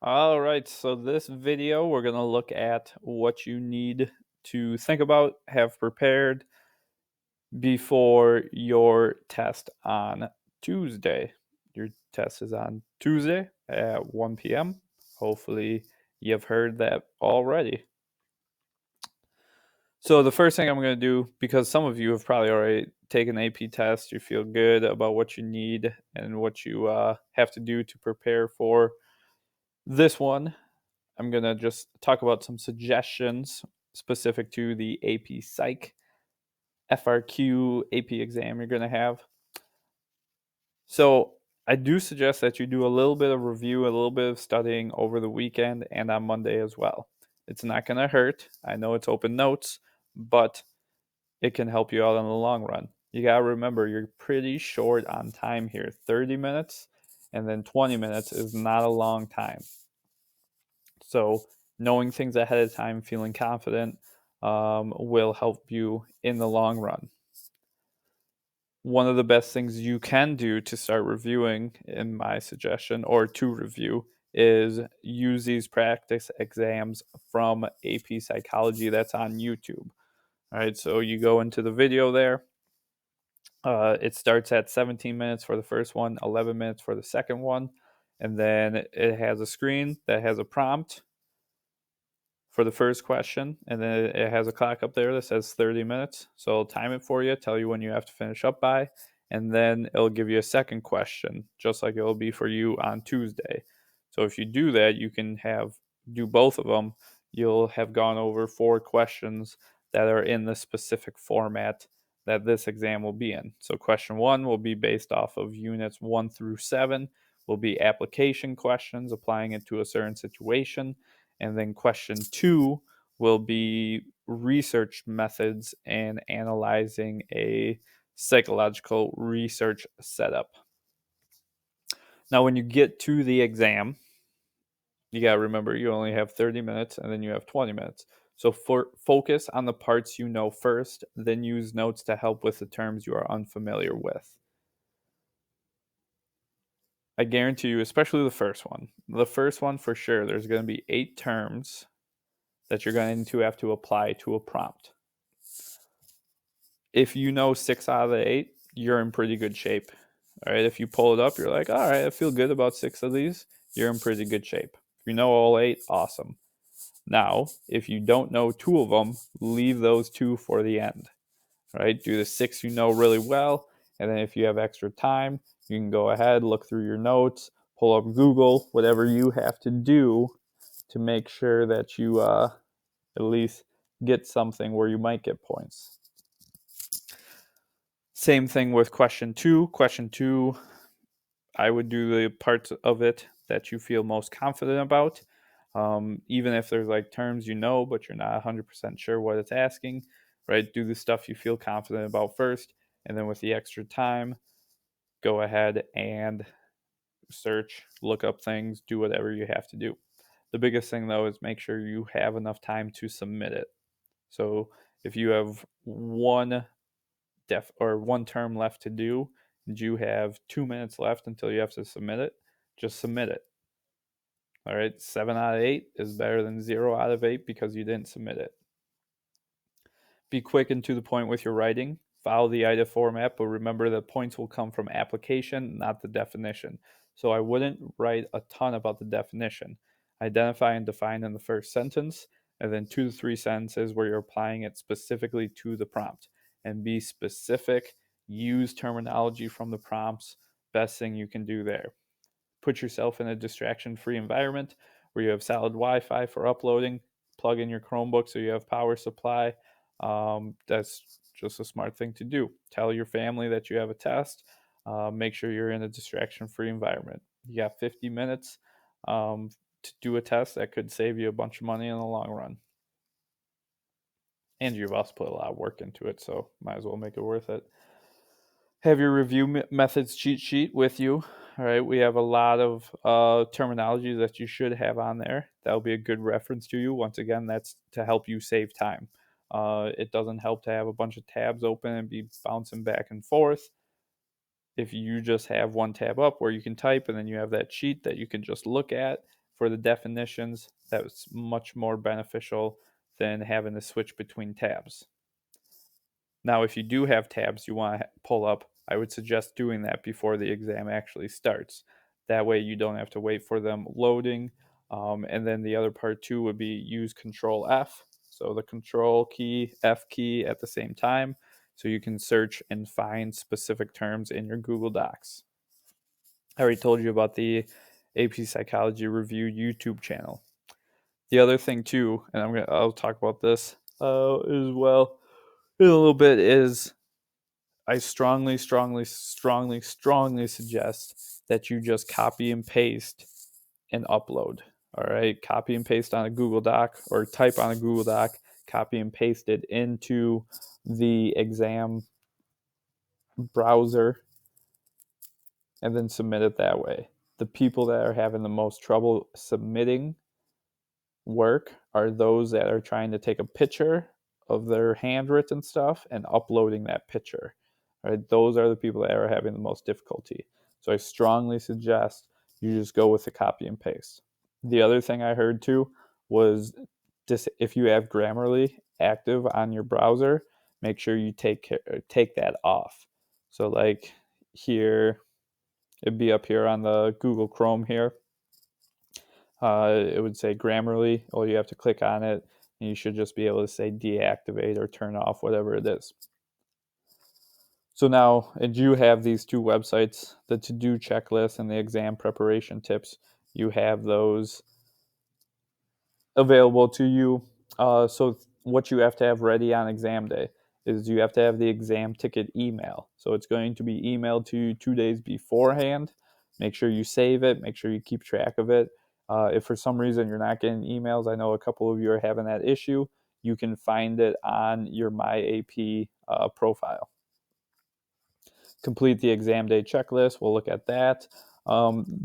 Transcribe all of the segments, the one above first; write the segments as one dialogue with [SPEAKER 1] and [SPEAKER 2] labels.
[SPEAKER 1] All right, so this video we're going to look at what you need to think about, have prepared before your test on Tuesday. Your test is on Tuesday at 1 p.m. Hopefully, you've heard that already. So, the first thing I'm going to do, because some of you have probably already taken an AP test, you feel good about what you need and what you have to do to prepare for this one. I'm going to just talk about some suggestions specific to the AP Psych FRQ AP exam you're going to have. So, I do suggest that you do a little bit of review, a little bit of studying over the weekend and on Monday as well. It's not going to hurt. I know it's open notes, but it can help you out in the long run. You got to remember you're pretty short on time here. 30 minutes and then 20 minutes is not a long time. So, knowing things ahead of time, feeling confident, will help you in the long run. One of the best things you can do to start reviewing, in my suggestion, or to review, is use these practice exams from AP Psychology that's on YouTube. All right, so you go into the video there. It starts at 17 minutes for the first one, 11 minutes for the second one, and then it has a screen that has a prompt for the first question, and then it has a clock up there that says 30 minutes. So it'll time it for you, tell you when you have to finish up by, and then it'll give you a second question, just like it will be for you on Tuesday. So if you do that, you can do both of them. You'll have gone over 4 questions that are in the specific format that this exam will be in. So question 1 will be based off of units 1 through 7, will be application questions, applying it to a certain situation. And then question 2 will be research methods and analyzing a psychological research setup. Now, when you get to the exam, you got to remember you only have 30 minutes and then you have 20 minutes. So focus on the parts you know first, then use notes to help with the terms you are unfamiliar with. I guarantee you, especially the first one. The first one for sure, there's going to be 8 terms that you're going to have to apply to a prompt. If you know 6 out of the 8, you're in pretty good shape. All right, if you pull it up, you're like, all right, I feel good about 6 of these, you're in pretty good shape. If you know all 8, awesome. Now, if you don't know 2 of them, leave those 2 for the end. Right? Do the 6 you know really well, and then if you have extra time, you can go ahead, look through your notes, pull up Google, whatever you have to do to make sure that you at least get something where you might get points. Same thing with question 2. Question 2, I would do the parts of it that you feel most confident about. Even if there's like terms you know, but you're not 100% sure what it's asking, right? Do the stuff you feel confident about first. And then with the extra time, go ahead and search, look up things, do whatever you have to do. The biggest thing though is make sure you have enough time to submit it. So if you have one term left to do and you have 2 minutes left until you have to submit it, just submit it. All right, 7 out of 8 is better than 0 out of 8 because you didn't submit it. Be quick and to the point with your writing. Follow the IDA format, but remember that points will come from application, not the definition. So I wouldn't write a ton about the definition. Identify and define in the first sentence, and then 2 to 3 sentences where you're applying it specifically to the prompt. And be specific, use terminology from the prompts. Best thing you can do there. Put yourself in a distraction-free environment where you have solid Wi-Fi for uploading. Plug in your Chromebook so you have power supply. That's just a smart thing to do. Tell your family that you have a test. Make sure you're in a distraction-free environment. You got 50 minutes to do a test that could save you a bunch of money in the long run. And you've also put a lot of work into it, so might as well make it worth it. Have your review methods cheat sheet with you. All right, we have a lot of terminology that you should have on there. That'll be a good reference to you. Once again, that's to help you save time. It doesn't help to have a bunch of tabs open and be bouncing back and forth. If you just have one tab up where you can type and then you have that sheet that you can just look at, for the definitions, that's much more beneficial than having to switch between tabs. Now, if you do have tabs you want to pull up, I would suggest doing that before the exam actually starts. That way you don't have to wait for them loading. And then the other part too would be use Control F. So the Control key, F key at the same time, so you can search and find specific terms in your Google Docs. I already told you about the AP Psychology Review YouTube channel. The other thing too, and I'll talk about this as well in a little bit, is I strongly suggest that you just copy and paste and upload. All right, copy and paste on a Google Doc or type on a Google Doc, copy and paste it into the exam browser, and then submit it that way. The people that are having the most trouble submitting work are those that are trying to take a picture of their handwritten stuff and uploading that picture. Right? Those are the people that are having the most difficulty. So I strongly suggest you just go with the copy and paste. The other thing I heard too was if you have Grammarly active on your browser, make sure you take that off. So like here, it'd be up here on the Google Chrome here. It would say Grammarly. All you have to click on it, and you should just be able to say deactivate or turn off, whatever it is. So now, and you have these two websites, the to-do checklist and the exam preparation tips. You have those available to you. So what you have to have ready on exam day is you have to have the exam ticket email. So it's going to be emailed to you 2 days beforehand. Make sure you save it. Make sure you keep track of it. If for some reason you're not getting emails, I know a couple of you are having that issue, you can find it on your MyAP profile. Complete the exam day checklist. We'll look at that.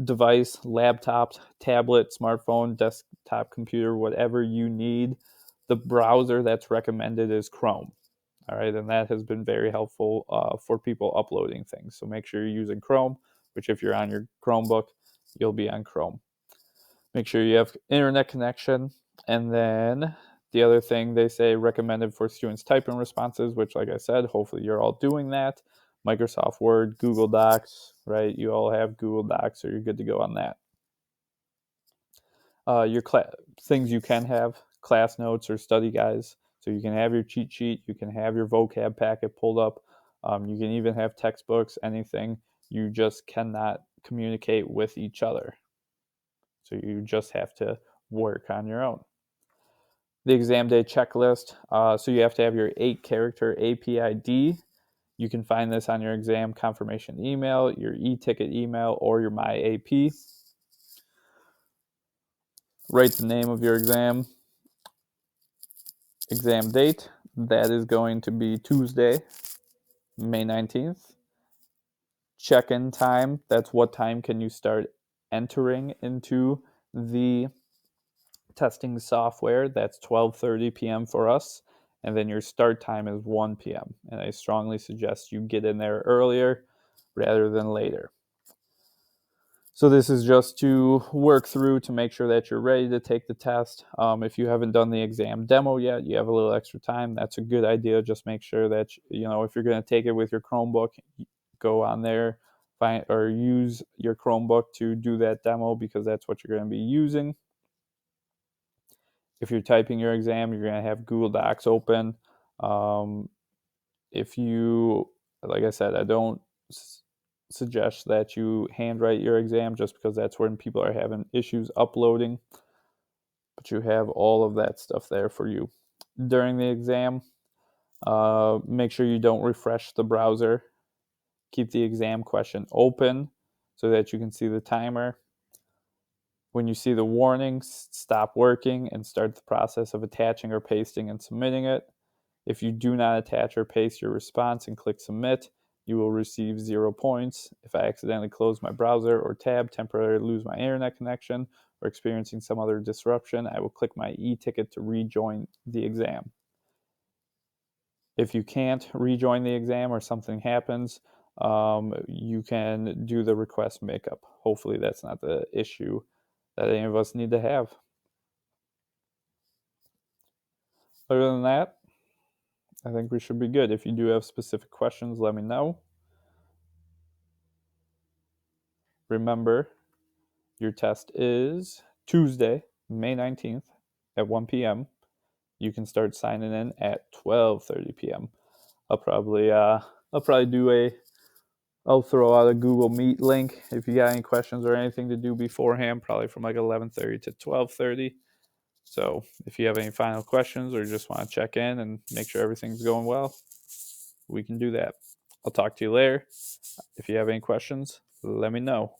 [SPEAKER 1] Device, laptop, tablet, smartphone, desktop computer, whatever you need. The browser that's recommended is Chrome. All right, and that has been very helpful for people uploading things. So make sure you're using Chrome, which if you're on your Chromebook, you'll be on Chrome. Make sure you have internet connection. And then the other thing they say recommended for students typing responses, which like I said, hopefully you're all doing that. Microsoft Word, Google Docs, right? You all have Google Docs, so you're good to go on that. Your things you can have, class notes or study guides. So you can have your cheat sheet, you can have your vocab packet pulled up, you can even have textbooks, anything. You just cannot communicate with each other. So you just have to work on your own. The exam day checklist. So you have to have your 8-character APID. You can find this on your exam confirmation email, your e-ticket email, or your MyAP. Write the name of your exam date. That is going to be Tuesday, May 19th. Check-in time. That's what time can you start entering into the testing software. That's 12:30 p.m. for us. And then your start time is 1 p.m. And I strongly suggest you get in there earlier rather than later. So this is just to work through to make sure that you're ready to take the test. If you haven't done the exam demo yet, you have a little extra time. That's a good idea. Just make sure that, if you're going to take it with your Chromebook, go on there, find or use your Chromebook to do that demo because that's what you're going to be using. If you're typing your exam, you're going to have Google Docs open. If you, like I said, I don't suggest that you handwrite your exam just because that's when people are having issues uploading. But you have all of that stuff there for you. During the exam, make sure you don't refresh the browser. Keep the exam question open so that you can see the timer. When you see the warnings, stop working and start the process of attaching or pasting and submitting it. If you do not attach or paste your response and click submit, you will receive 0 points. If I accidentally close my browser or tab, temporarily lose my internet connection, or experiencing some other disruption, I will click my e-ticket to rejoin the exam. If you can't rejoin the exam or something happens, you can do the request makeup. Hopefully that's not the issue that any of us need to have. Other than that, I think we should be good. If you do have specific questions, let me know. Remember, your test is Tuesday, May 19th at 1 p.m. You can start signing in at 12:30 p.m. I'll probably I'll throw out a Google Meet link if you got any questions or anything to do beforehand, probably from like 11:30 to 12:30. So if you have any final questions or just want to check in and make sure everything's going well, we can do that. I'll talk to you later. If you have any questions, let me know.